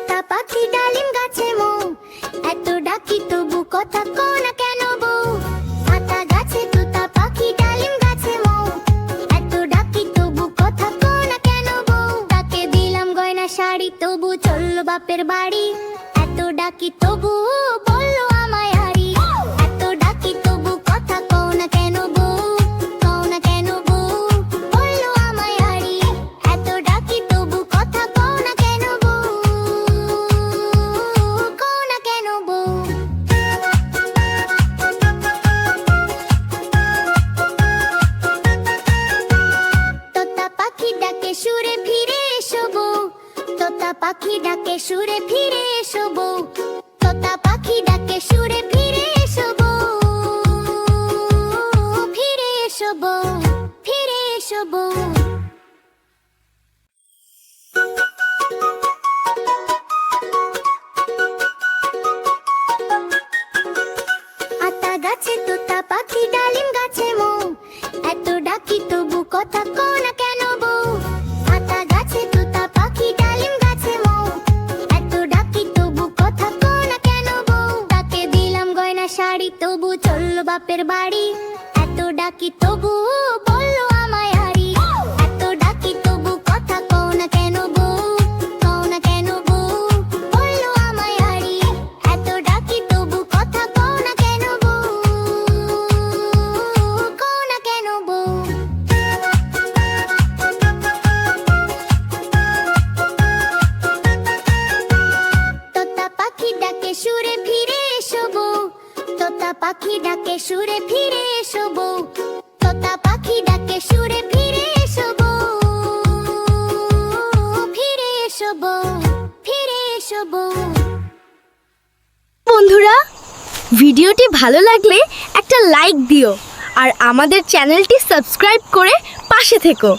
তোতা পাখি ডালিম গাছে মৌ, এত ডাকি তবু কথা কও না কেন বউ। আতা গাছে তোতা পাখি ডালিম গাছে মৌ, এত ডাকি তবু কথা কও না কেন বউ। তাকে দিলাম গয়না শাড়ি তবু চললো বাপের বাড়ি, এত ডাকি তবু বললো আমায় হারি। এত ডাকি তবু কথা কও না কেন বউ, কও না কেন বউ, বললো আমায় হারি। এত ডাকি তবু কথা কও না কেন বউ, কও না কেন বউ। তোতা পাখি ডাকে সুরে ফিরে এসো বউ, তোতা পাখি ডাকে সুরে ফিরে এসো বউ। তোতা পাখি ডাকে সুরে ফিরে এসো বউ, ফিরে এসো বউ, ফিরে এসো বউ। আতা গাছে তোতা পাখি ডালিম গাছে মৌ, এত ডাকি তবু কথা কও না কেন বউ। আতা গাছে তোতা পাখি ডালিম গাছে মৌ, এত ডাকি তবু কথা কও না কেন বউ। তাকে দিলাম গয়না শাড়ি তবু চললো বাপের বাড়ি, এত ডাকি তবু বললো আমায় হারি। এত ডাকি তবু কথা কও না কেন বউ, কও না কেন বউ, বললো আমায় হারি। এত ডাকি তবু কথা কও না কেন বউ, কও না কেন বউ। তোতা পাখি ডাকে সুরে ফিরে এসো বউ, তোতা পাখি ডাকে সুরে ফিরে এসো বউ। তোতা পাখি ডাকে সুরে ফিরে এসো বউ, ফিরে এসো বউ, ফিরে এসো বউ। বন্ধুরা, ভিডিওটি ভালো লাগলে একটা লাইক দিও আর আমাদের চ্যানেলটি সাবস্ক্রাইব করে পাশে থেকো।